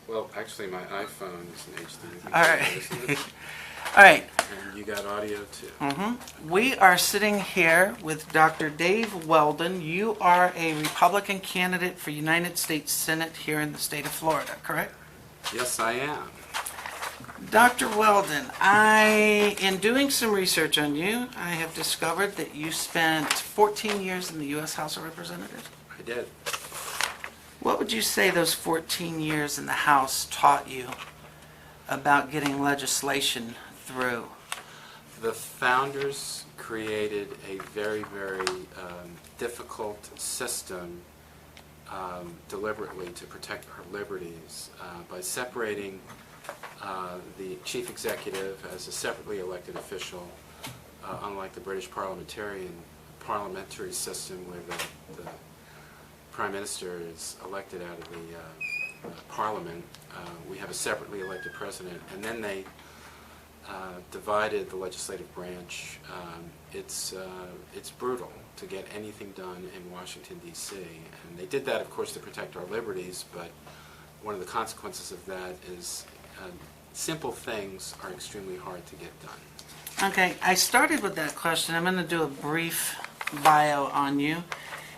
Well, actually, my iPhone is an HD. All right. All right. And you got audio too. We are sitting here with Dr. Dave Weldon. You are a Republican candidate for United States Senate here in the state of Florida, correct? Yes, I am. Dr. Weldon, in doing some research on you, I have discovered that you spent 14 years in the U.S. House of Representatives. I did. What would you say those 14 years in the House taught you about getting legislation through? The founders created a very, very difficult system deliberately to protect our liberties by separating the chief executive as a separately elected official, unlike the British parliamentary system where the Prime Minister is elected out of the Parliament. We have a separately elected president, and then they divided the legislative branch. It's brutal to get anything done in Washington, D.C., and they did that, of course, to protect our liberties, but one of the consequences of that is simple things are extremely hard to get done. Okay, I started with that question. I'm going to do a brief bio on you.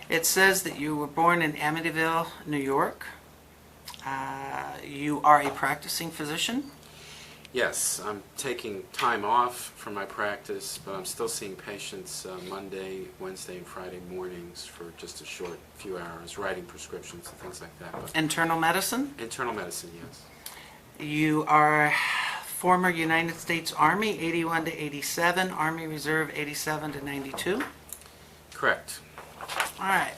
It says that you were born in Amityville, New York. You are a practicing physician. Yes, I'm taking time off from my practice, but I'm still seeing patients Monday, Wednesday, and Friday mornings for just a short few hours, writing prescriptions and things like that. But Internal medicine. internal medicine, yes. You are former United States Army, 81 to 87, Army Reserve, 87 to 92. Correct. All right.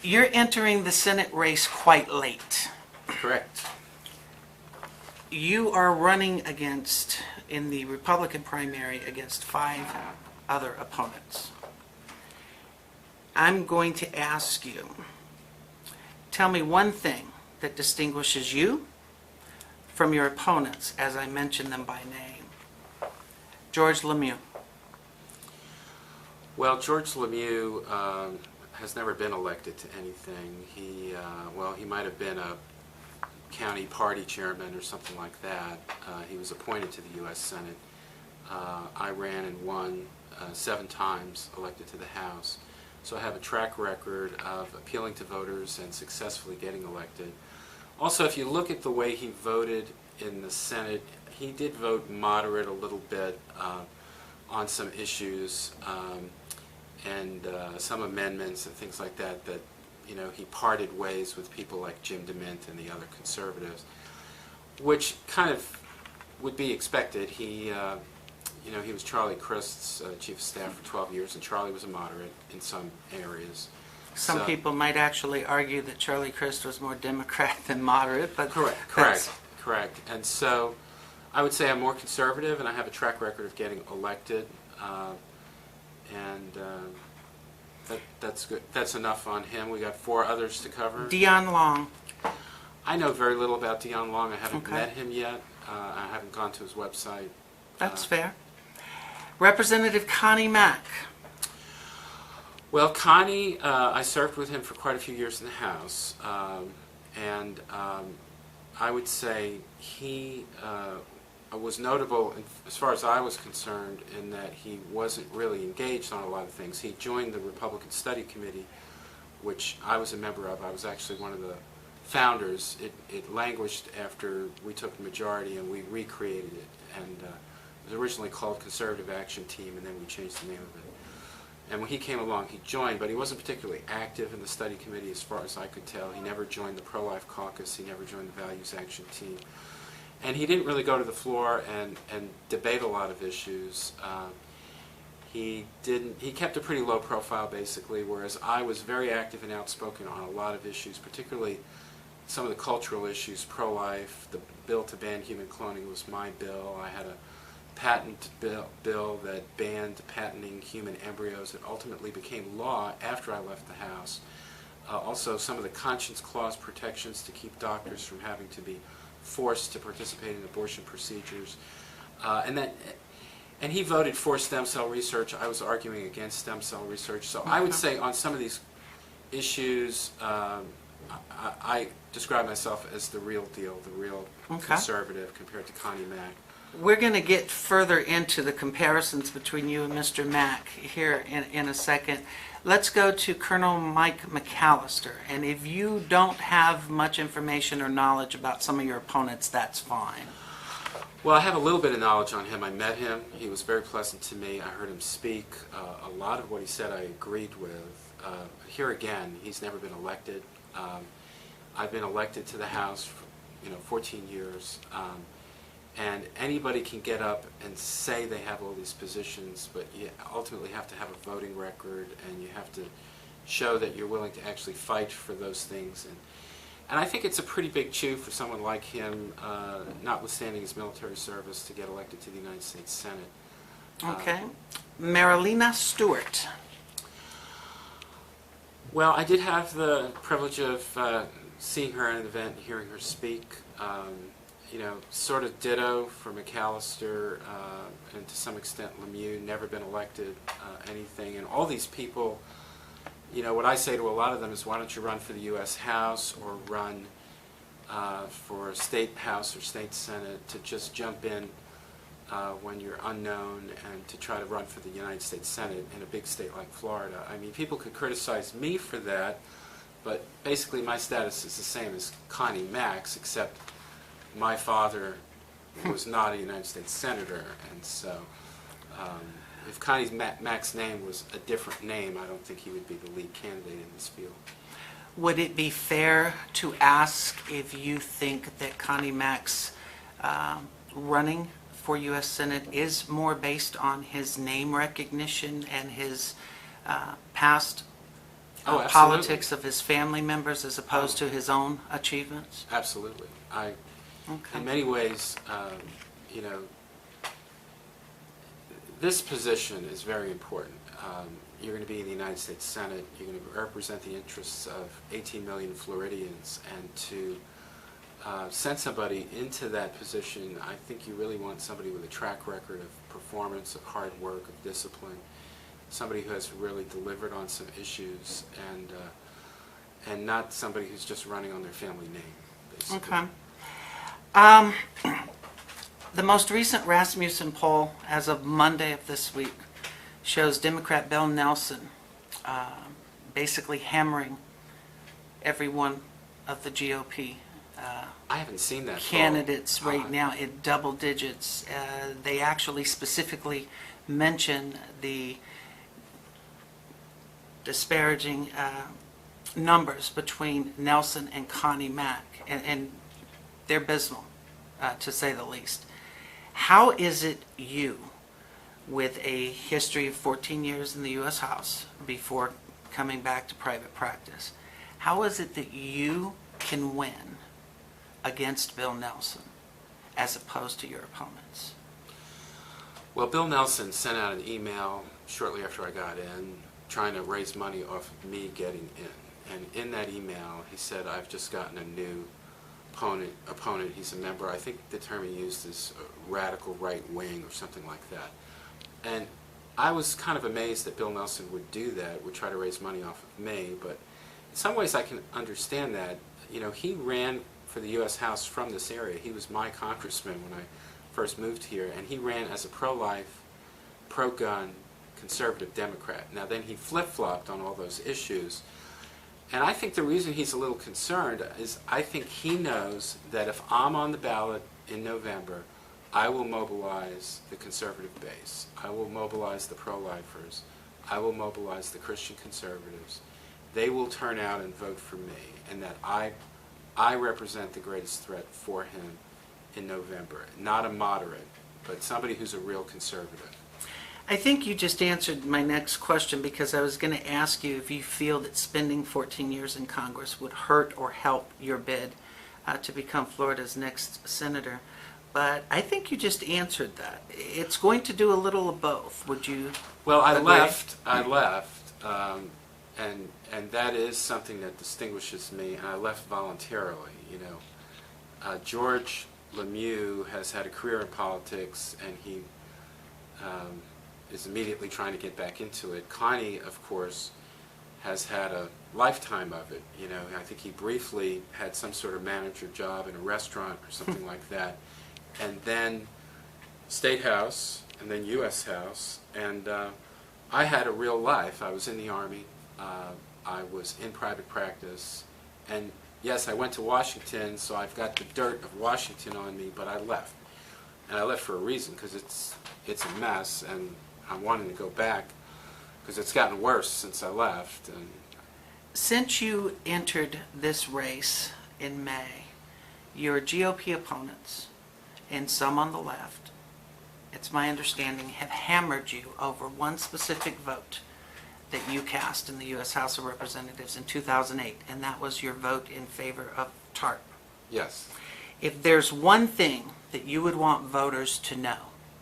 You're entering the Senate race quite late. Correct. You are running in the Republican primary against 5 other opponents. I'm going to ask you, tell me one thing that distinguishes you from your opponents as I mention them by name. George Lemieux. Well, George Lemieux has never been elected to anything. He might have been a county party chairman or something like that. He was appointed to the U.S. Senate. I ran and won 7 times, elected to the House. So I have a track record of appealing to voters and successfully getting elected. Also, if you look at the way he voted in the Senate, he did vote moderate a little bit on some issues and some amendments and things like that he parted ways with people like Jim DeMint and the other conservatives, which kind of would be expected. He was Charlie Crist's chief of staff for 12 years, and Charlie was a moderate in some areas. Some people might actually argue that Charlie Crist was more Democrat than moderate, but correct. And so I would say I'm more conservative, and I have a track record of getting elected, that's good. That's enough on him. We got 4 others to cover. Dion Long. I know very little about Dion Long. I haven't met him yet. I haven't gone to his website. That's fair. Representative Connie Mack. Well, Connie, I served with him for quite a few years in the House, and I would say he was notable as far as I was concerned in that he wasn't really engaged on a lot of things. He joined the Republican Study Committee, which I was a member of. I was actually one of the founders. It languished after we took the majority and we recreated it. And it was originally called Conservative Action Team, and then we changed the name of it. And when he came along, he joined, but he wasn't particularly active in the study committee as far as I could tell. He never joined the pro-life caucus. He never joined the Values Action Team. And he didn't really go to the floor and debate a lot of issues. He kept a pretty low profile, basically, whereas I was very active and outspoken on a lot of issues, particularly some of the cultural issues, pro-life. The bill to ban human cloning was my bill. I had a patent bill that banned patenting human embryos that ultimately became law after I left the House. Also, some of the conscience clause protections to keep doctors from having to be forced to participate in abortion procedures. And he voted for stem cell research. I was arguing against stem cell research. So I would say on some of these issues, I describe myself as the real deal, the real Okay. conservative compared to Connie Mack. We're going to get further into the comparisons between you and Mr. Mack here in a second. Let's go to Colonel Mike McAllister. And if you don't have much information or knowledge about some of your opponents, that's fine. Well, I have a little bit of knowledge on him. I met him. He was very pleasant to me. I heard him speak. A lot of what he said I agreed with. Here again, he's never been elected. I've been elected to the House for 14 years. And anybody can get up and say they have all these positions, but you ultimately have to have a voting record, and you have to show that you're willing to actually fight for those things. And I think it's a pretty big chew for someone like him, notwithstanding his military service, to get elected to the United States Senate. Okay. Marilena Stewart. Well, I did have the privilege of seeing her at an event, hearing her speak. Sort of ditto for McAllister, and to some extent Lemieux, never been elected anything. And all these people, what I say to a lot of them is, why don't you run for the U.S. House or run for State House or State Senate, to just jump in when you're unknown and to try to run for the United States Senate in a big state like Florida. I mean, people could criticize me for that, but basically my status is the same as Connie Mack's, except my father was not a United States Senator, and so if Connie Mack's name was a different name, I don't think he would be the lead candidate in this field. Would it be fair to ask if you think that Connie Mack's running for U.S. Senate is more based on his name recognition and his past politics of his family members as opposed to his own achievements? Absolutely. Okay. In many ways, this position is very important. You're going to be in the United States Senate. You're going to represent the interests of 18 million Floridians, and to send somebody into that position, I think you really want somebody with a track record of performance, of hard work, of discipline, somebody who has really delivered on some issues, and not somebody who's just running on their family name, basically. Okay. The most recent Rasmussen poll, as of Monday of this week, shows Democrat Bill Nelson basically hammering every one of the GOP I haven't seen that candidates poll. right now in double digits. They actually specifically mention the disparaging numbers between Nelson and Connie Mack, and they're abysmal, to say the least. How is it you, with a history of 14 years in the U.S. House before coming back to private practice, how is it that you can win against Bill Nelson as opposed to your opponents? Well, Bill Nelson sent out an email shortly after I got in trying to raise money off of me getting in. And in that email, he said, I've just gotten a new opponent. He's a member, I think the term he used is radical right wing or something like that. And I was kind of amazed that Bill Nelson would do that, would try to raise money off of me, but in some ways I can understand that. He ran for the U.S. House from this area. He was my congressman when I first moved here, and he ran as a pro-life, pro-gun, conservative Democrat. Now then he flip-flopped on all those issues. And I think the reason he's a little concerned is I think he knows that if I'm on the ballot in November, I will mobilize the conservative base. I will mobilize the pro-lifers. I will mobilize the Christian conservatives. They will turn out and vote for me, and that I represent the greatest threat for him in November. Not a moderate, but somebody who's a real conservative. I think you just answered my next question, because I was going to ask you if you feel that spending 14 years in Congress would hurt or help your bid to become Florida's next senator. But I think you just answered that. It's going to do a little of both. Would you? Well, I agree? left, and that is something that distinguishes me, and I left voluntarily. George Lemieux has had a career in politics, and he is immediately trying to get back into it. Connie, of course, has had a lifetime of it. You know, I think he briefly had some sort of manager job in a restaurant or something like that, and then State House, and then U.S. House, and I had a real life. I was in the Army, I was in private practice, and yes, I went to Washington, so I've got the dirt of Washington on me, but I left. And I left for a reason, because it's a mess, and I'm wanting to go back, because it's gotten worse since I left. And Since you entered this race in May, your GOP opponents, and some on the left, it's my understanding, have hammered you over one specific vote that you cast in the U.S. House of Representatives in 2008, and that was your vote in favor of TARP. yes. If there's one thing that you would want voters to know,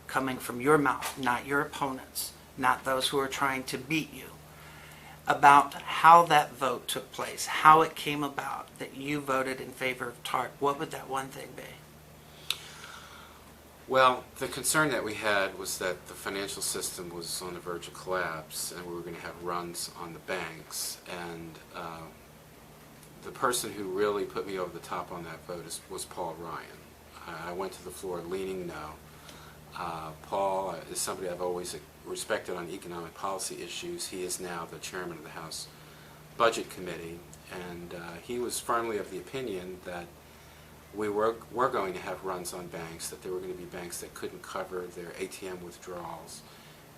coming from your mouth, not your opponents, not those who are trying to beat you, about how that vote took place, how it came about that you voted in favor of TARP, what would that one thing be? Well, the concern that we had was that the financial system was on the verge of collapse, and we were going to have runs on the banks. And the person who really put me over the top on that vote was Paul Ryan. I went to the floor leaning no. Paul is somebody I've always respected on economic policy issues. He is now the chairman of the House Budget Committee, and he was firmly of the opinion that we were going to have runs on banks, that there were going to be banks that couldn't cover their ATM withdrawals,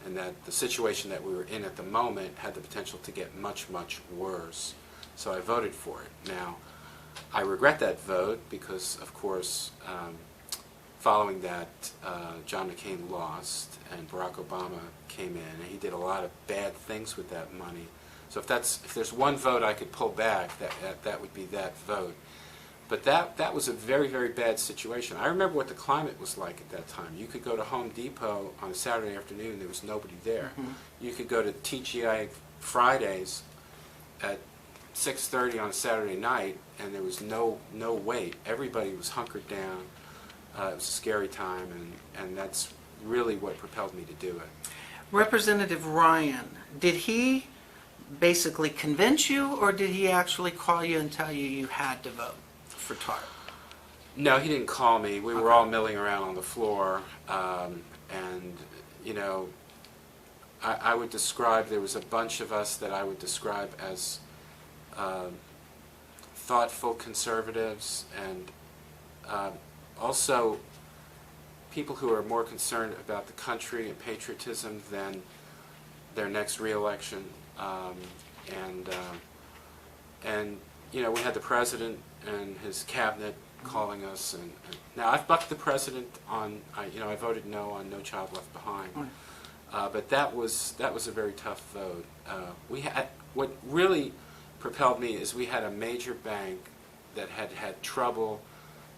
and that the situation that we were in at the moment had the potential to get much, much worse. So I voted for it. Now, I regret that vote because, of course, following that, John McCain lost and Barack Obama came in, and he did a lot of bad things with that money. So if there's one vote I could pull back, that would be that vote. But that was a very, very bad situation. I remember what the climate was like at that time. You could go to Home Depot on a Saturday afternoon, there was nobody there. Mm-hmm. You could go to TGI Fridays at 6:30 on a Saturday night, and there was no wait. Everybody was hunkered down. It was a scary time, and that's really what propelled me to do it. Representative Ryan, did he basically convince you, or did he actually call you and tell you you had to vote for TARP? No, he didn't call me. We were all milling around on the floor, and, you know, I would describe, there was a bunch of us that I would describe as thoughtful conservatives, and also people who are more concerned about the country and patriotism than their next re-election. And you know, we had the president and his cabinet calling us, and now I've bucked the president on, I voted no on No Child Left Behind, but that was a very tough vote. We had, what really propelled me is we had a major bank that had trouble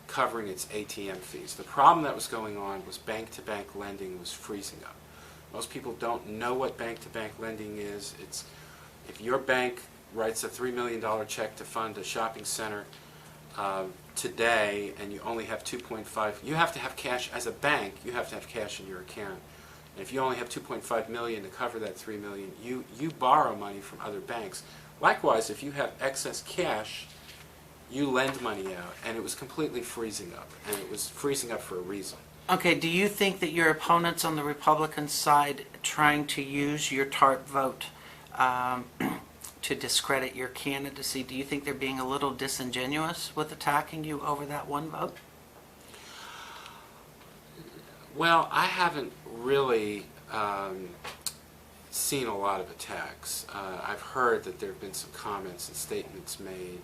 covering its ATM fees. The problem that was going on was bank-to-bank lending was freezing up. Most people don't know what bank-to-bank lending is. It's if your bank writes a $3 million check to fund a shopping center today, and you only have 2.5, you have to have cash as a bank. You have to have cash in your account. And if you only have 2.5 million to cover that 3 million, you borrow money from other banks. Likewise, if you have excess cash, you lend money out, and it was completely freezing up, and it was freezing up for a reason. Okay, do you think that your opponents on the Republican side trying to use your TARP vote to discredit your candidacy, do you think they're being a little disingenuous with attacking you over that one vote? Well, I haven't really seen a lot of attacks. I've heard that there have been some comments and statements made.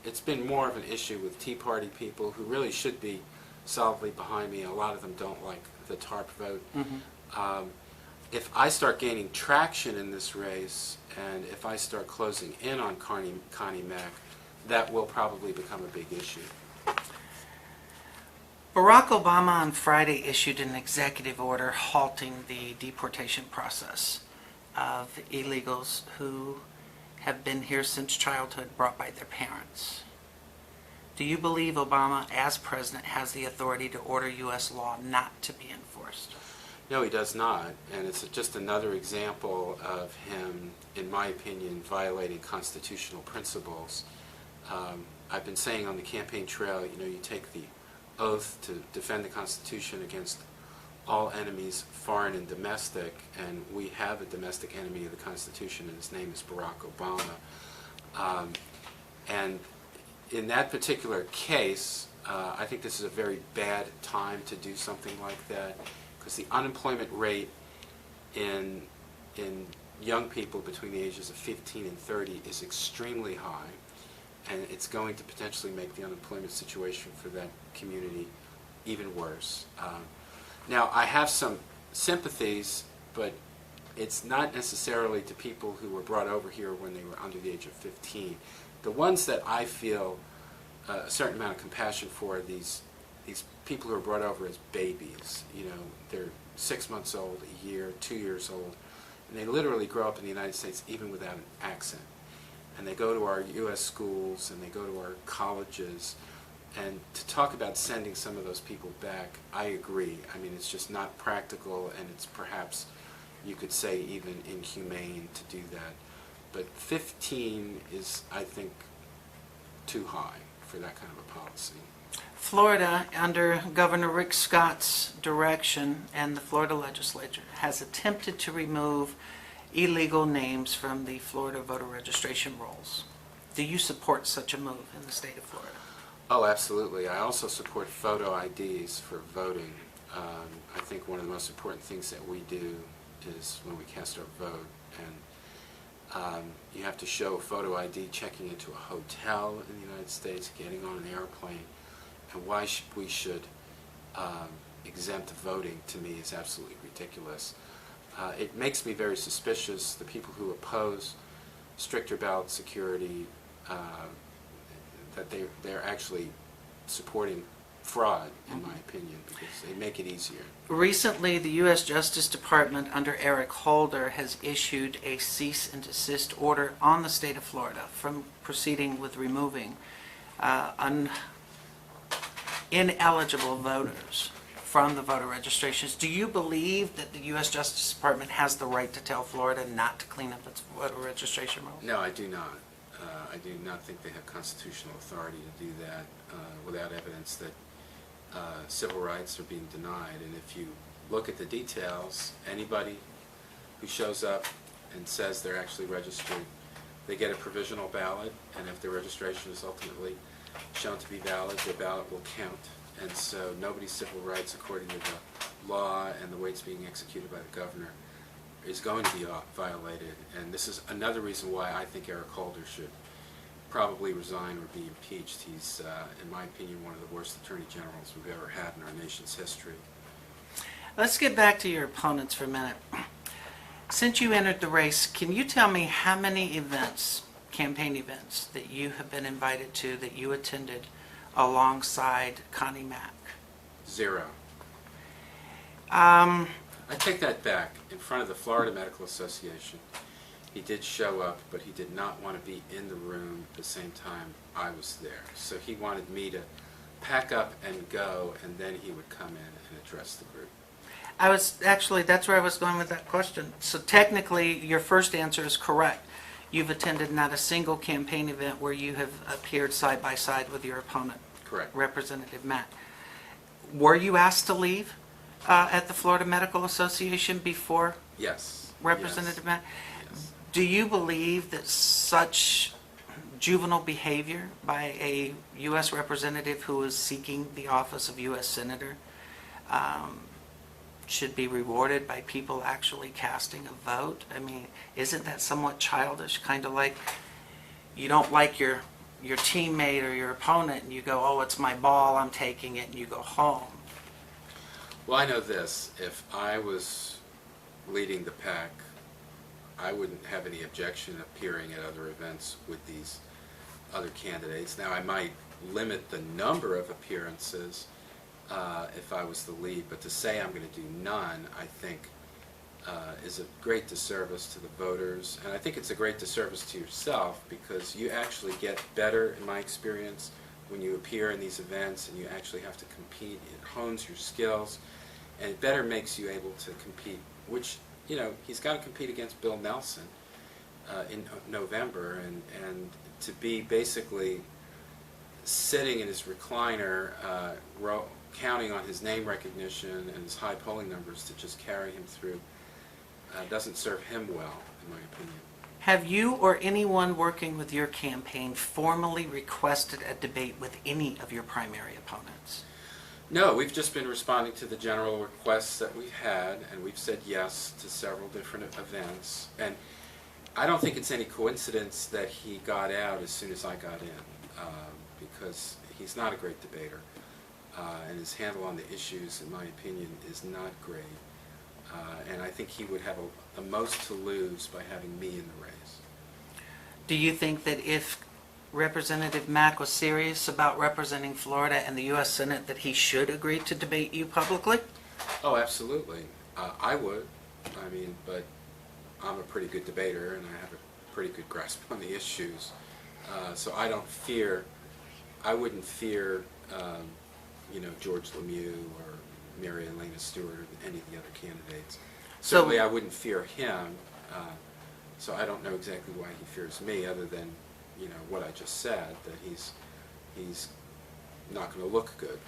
It's been more of an issue with Tea Party people who really should be solidly behind me. A lot of them don't like the TARP vote. Mm-hmm. If I start gaining traction in this race, and if I start closing in on Connie Mack, that will probably become a big issue. Barack Obama on Friday issued an executive order halting the deportation process of illegals who have been here since childhood, brought by their parents. Do you believe Obama, as president, has the authority to order U.S. law not to be enforced? No, he does not, and it's just another example of him, in my opinion, violating constitutional principles. I've been saying on the campaign trail, you take the oath to defend the Constitution against all enemies, foreign and domestic, and we have a domestic enemy of the Constitution, and his name is Barack Obama. And in that particular case, I think this is a very bad time to do something like that, because the unemployment rate in young people between the ages of 15 and 30 is extremely high, and it's going to potentially make the unemployment situation for that community even worse. Now, I have some sympathies, but it's not necessarily to people who were brought over here when they were under the age of 15. The ones that I feel a certain amount of compassion for are these people who are brought over as babies. They're 6 months old, a year, 2 years old, and they literally grow up in the United States even without an accent. And they go to our US schools and they go to our colleges. And to talk about sending some of those people back, I agree. I mean, it's just not practical, and it's perhaps, you could say, even inhumane to do that. But 15 is, I think, too high for that kind of a policy. Florida, under Governor Rick Scott's direction and the Florida legislature, has attempted to remove illegal names from the Florida voter registration rolls. Do you support such a move in the state of Florida? Oh, absolutely. I also support photo IDs for voting. I think one of the most important things that we do is when we cast our vote, and you have to show a photo ID checking into a hotel in the United States, getting on an airplane, and why we should exempt voting, to me, is absolutely ridiculous. It makes me very suspicious, the people who oppose stricter ballot security, that they're actually supporting fraud, in my opinion, because they make it easier. Recently, the U.S. Justice Department under Eric Holder has issued a cease and desist order on the state of Florida from proceeding with removing ineligible voters from the voter registrations. Do you believe that the U.S. Justice Department has the right to tell Florida not to clean up its voter registration rolls? No, I do not. I do not think they have constitutional authority to do that without evidence that civil rights are being denied. And if you look at the details, anybody who shows up and says they're actually registered, they get a provisional ballot, and if their registration is ultimately shown to be valid, their ballot will count. And so nobody's civil rights, according to the law and the way it's being executed by the governor, is going to be violated. And this is another reason why I think Eric Holder should probably resign or be impeached. He's, in my opinion, one of the worst attorney generals we've ever had in our nation's history. Let's get back to your opponents for a minute. Since you entered the race, can you tell me how many events, campaign events, that you have been invited to, that you attended alongside Connie Mack? 0. Um, I take that back. In front of the Florida Medical Association, he did show up, but he did not want to be in the room at the same time I was there. So he wanted me to pack up and go, and then he would come in and address the group. that's where I was going with that question. So technically, your first answer is correct. You've attended not a single campaign event where you have appeared side by side with your opponent. Correct. Representative Mack. Were you asked to leave at the Florida Medical Association before Yes. Representative Mack? Yes. Do you believe that such juvenile behavior by a U.S. representative who is seeking the office of U.S. Senator should be rewarded by people actually casting a vote? I mean, isn't that somewhat childish? Kind of like you don't like your teammate or your opponent and you go, oh, it's my ball, I'm taking it, and you go home. Well, I know this. If I was leading the pack, I wouldn't have any objection appearing at other events with these other candidates. Now, I might limit the number of appearances if I was the lead, but to say I'm going to do none, I think is a great disservice to the voters, and I think it's a great disservice to yourself, because you actually get better, in my experience, when you appear in these events and you actually have to compete. It hones your skills, and it better makes you able to compete, which, you know, he's got to compete against Bill Nelson in November, and to be basically sitting in his recliner, counting on his name recognition and his high polling numbers to just carry him through doesn't serve him well, in my opinion. Have you or anyone working with your campaign formally requested a debate with any of your primary opponents? No, we've just been responding to the general requests that we've had, and we've said yes to several different events. And I don't think it's any coincidence that he got out as soon as I got in, because he's not a great debater, and his handle on the issues, in my opinion, is not great. And I think he would have the most to lose by having me in the race. Do you think that if Representative Mack was serious about representing Florida and the U.S. Senate, that he should agree to debate you publicly? Oh, absolutely. I would. I mean, but I'm a pretty good debater, and I have a pretty good grasp on the issues. So I wouldn't fear, George Lemieux or Mary Elena Stewart or any of the other candidates. Certainly I wouldn't fear him, so I don't know exactly why he fears me, other than, what I just said, that he's not going to look good.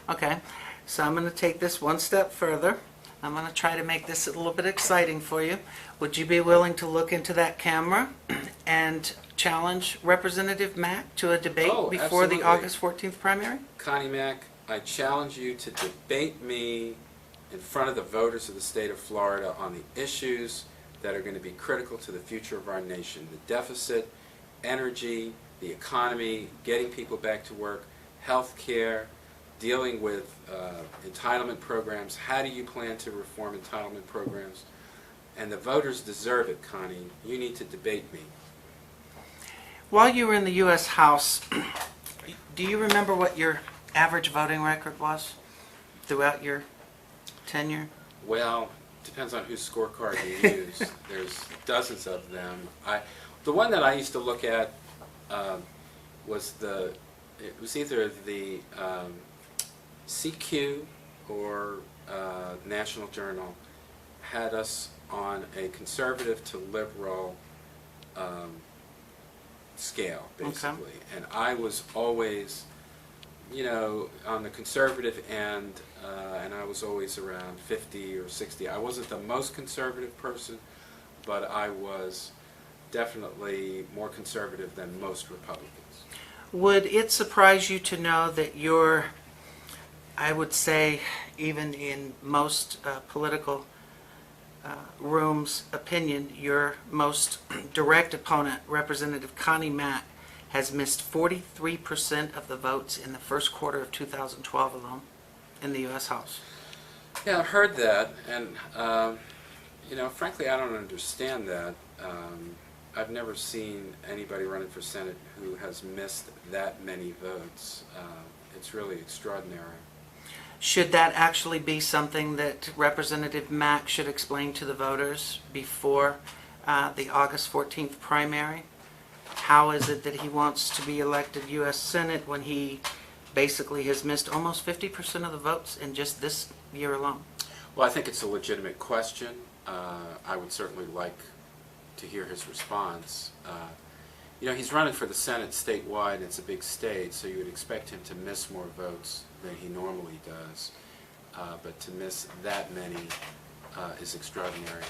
Okay, so I'm going to take this one step further. I'm going to try to make this a little bit exciting for you. Would you be willing to look into that camera and challenge Representative Mack to a debate before absolutely. the August 14th primary? Connie Mack, I challenge you to debate me in front of the voters of the state of Florida on the issues that are going to be critical to the future of our nation: the deficit, energy, the economy, getting people back to work, health care, dealing with entitlement programs. How do you plan to reform entitlement programs? And the voters deserve it, Connie. You need to debate me. While you were in the U.S. House, do you remember what your average voting record was throughout your tenure? Well, depends on whose scorecard you use. There's dozens of them. The one that I used to look at was either the CQ or National Journal had us on a conservative to liberal scale, basically. Okay. And I was always, on the conservative end, and I was always around 50 or 60. I wasn't the most conservative person, but I was definitely more conservative than most Republicans. Would it surprise you to know that your, I would say, even in most political rooms' opinion, your most direct opponent, Representative Connie Mack, has missed 43% of the votes in the first quarter of 2012 alone in the U.S. House? Yeah, I've heard that, and frankly, I don't understand that. I've never seen anybody running for Senate who has missed that many votes. It's really extraordinary. Should that actually be something that Representative Mack should explain to the voters before the August 14th primary? How is it that he wants to be elected U.S. Senate when he basically has missed almost 50% of the votes in just this year alone? Well, I think it's a legitimate question. I would certainly like to hear his response. He's running for the Senate statewide, and it's a big state, so you would expect him to miss more votes than he normally does. But to miss that many is extraordinary.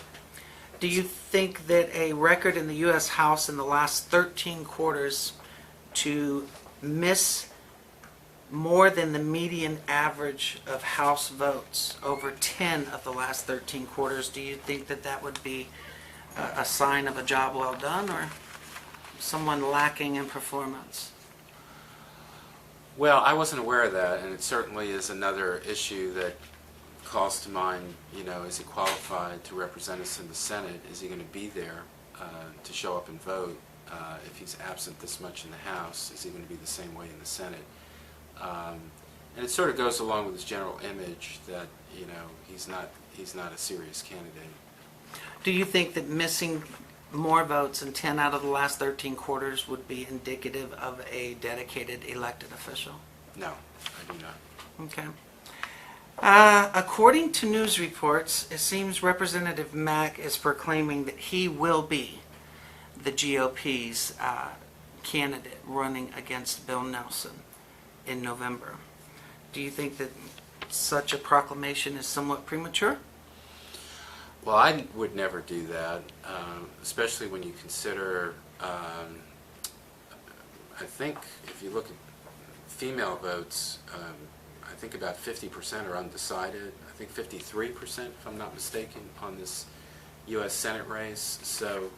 Do you think that a record in the U.S. House in the last 13 quarters to miss more than the median average of House votes over 10 of the last 13 quarters, do you think that that would be a sign of a job well done, or someone lacking in performance? Well, I wasn't aware of that, and it certainly is another issue that calls to mind, is he qualified to represent us in the Senate? Is he going to be there to show up and vote? If he's absent this much in the House, is he going to be the same way in the Senate? And it sort of goes along with his general image that, he's not a serious candidate. Do you think that missing more votes in 10 out of the last 13 quarters would be indicative of a dedicated elected official? No, I do not. Okay. According to news reports, it seems Representative Mack is proclaiming that he will be the GOP's candidate running against Bill Nelson in November. Do you think that such a proclamation is somewhat premature? Well, I would never do that, especially when you consider, I think if you look at female votes, I think about 50% are undecided. I think 53%, if I'm not mistaken, on this U.S. Senate race. So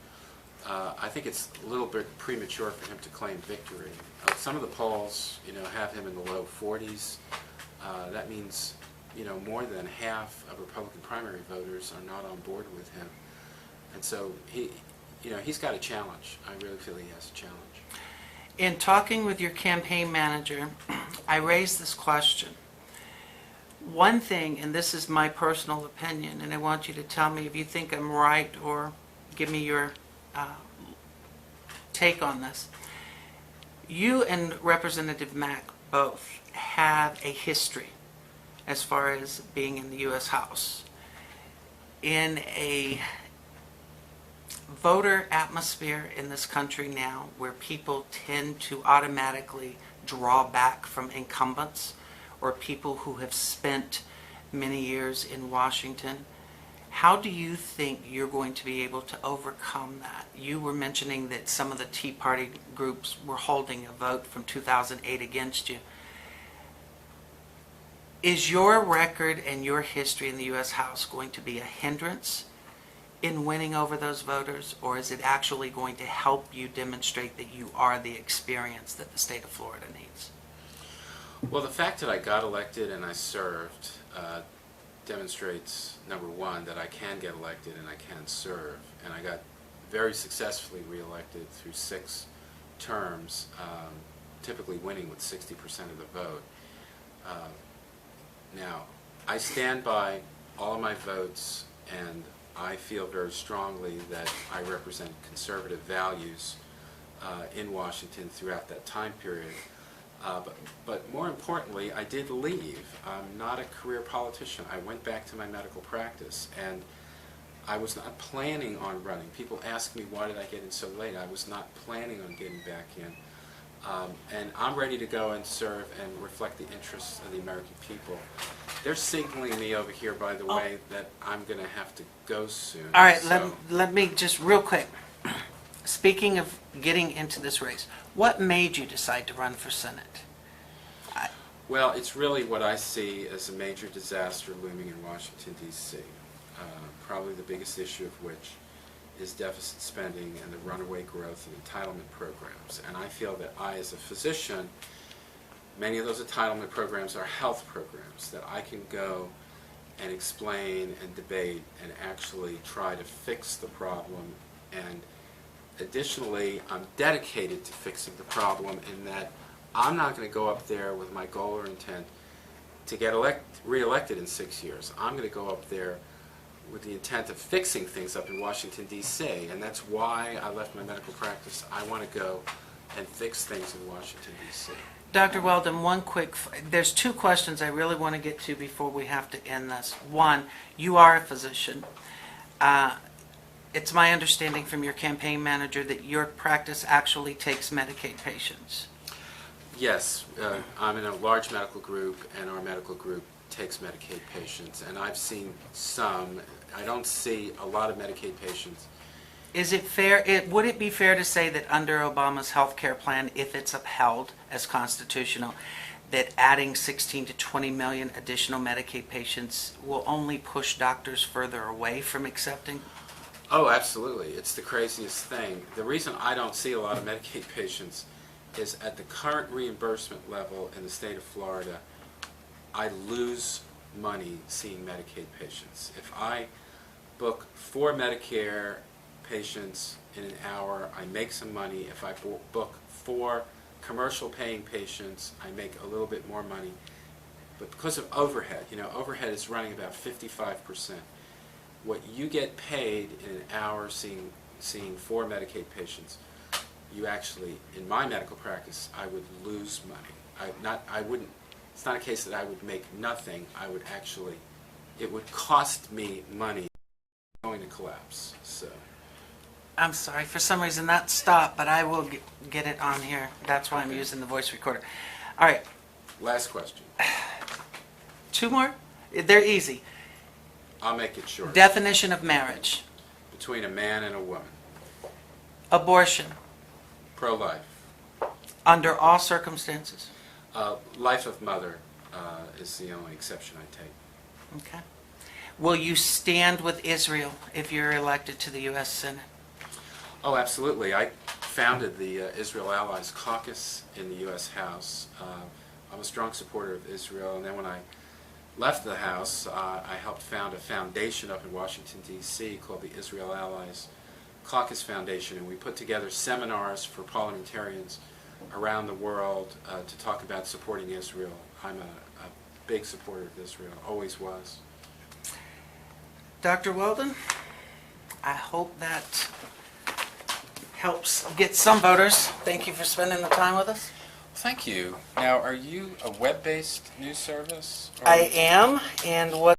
I think it's a little bit premature for him to claim victory. Some of the polls, have him in the low 40s. That means, more than half of Republican primary voters are not on board with him. And so he's got a challenge. I really feel he has a challenge. In talking with your campaign manager, I raised this question. One thing, and this is my personal opinion, and I want you to tell me if you think I'm right or give me your take on this. You and Representative Mack both have a history as far as being in the U.S. House. In a voter atmosphere in this country now where people tend to automatically draw back from incumbents or people who have spent many years in Washington, how do you think you're going to be able to overcome that? You were mentioning that some of the Tea Party groups were holding a vote from 2008 against you. Is your record and your history in the U.S. House going to be a hindrance in winning over those voters, or is it actually going to help you demonstrate that you are the experience that the state of Florida needs? Well, the fact that I got elected and I served demonstrates, number one, that I can get elected and I can serve. And I got very successfully reelected through 6 terms, typically winning with 60% of the vote. Now, I stand by all of my votes, and I feel very strongly that I represent conservative values in Washington throughout that time period. But more importantly, I did leave. I'm not a career politician. I went back to my medical practice, and I was not planning on running. People ask me, why did I get in so late? I was not planning on getting back in. And I'm ready to go and serve and reflect the interests of the American people. They're signaling me over here, by the way, that I'm going to have to go soon. All right, so. let me just real quick. Speaking of getting into this race, what made you decide to run for Senate? Well, it's really what I see as a major disaster looming in Washington, D.C., probably the biggest issue of which is deficit spending and the runaway growth of entitlement programs. And I feel that I, as a physician, many of those entitlement programs are health programs that I can go and explain and debate and actually try to fix the problem. And additionally, I'm dedicated to fixing the problem in that I'm not going to go up there with my goal or intent to get re-elected in 6 years. I'm going to go up there with the intent of fixing things up in Washington, D.C., and that's why I left my medical practice. I want to go and fix things in Washington, D.C. Dr. Weldon, there's 2 questions I really want to get to before we have to end this. One, you are a physician. It's my understanding from your campaign manager that your practice actually takes Medicaid patients. Yes, I'm in a large medical group, and our medical group takes Medicaid patients, and I've seen some. I don't see a lot of Medicaid patients. Is it fair? Would it be fair to say that under Obama's health care plan, if it's upheld as constitutional, that adding 16 to 20 million additional Medicaid patients will only push doctors further away from accepting? Oh, absolutely. It's the craziest thing. The reason I don't see a lot of Medicaid patients is at the current reimbursement level in the state of Florida, I lose money seeing Medicaid patients. If I book 4 Medicare patients in an hour, I make some money. If I book 4 commercial paying patients, I make a little bit more money. But because of overhead, overhead is running about 55%. What you get paid in an hour seeing 4 Medicaid patients, you actually, in my medical practice, I would lose money. I wouldn't it's not a case that I would make nothing. I would actually, it would cost me money going to collapse. So I'm sorry, for some reason that stopped, but I will get it on here. That's why I'm using the voice recorder. All right, last question. 2 more? They're easy. I'll make it short. Definition of marriage. Between a man and a woman. Abortion. Pro-life. Under all circumstances. Life of mother is the only exception I take. Okay. Will you stand with Israel if you're elected to the U.S. Senate? Oh, absolutely. I founded the Israel Allies Caucus in the U.S. House. I'm a strong supporter of Israel, and then when I left the House, I helped found a foundation up in Washington, D.C. called the Israel Allies Caucus Foundation, and we put together seminars for parliamentarians around the world to talk about supporting Israel. I'm a big supporter of Israel, always was. Dr. Weldon, I hope that helps get some voters. Thank you for spending the time with us. Thank you. Now, are you a web-based news service? I am, and what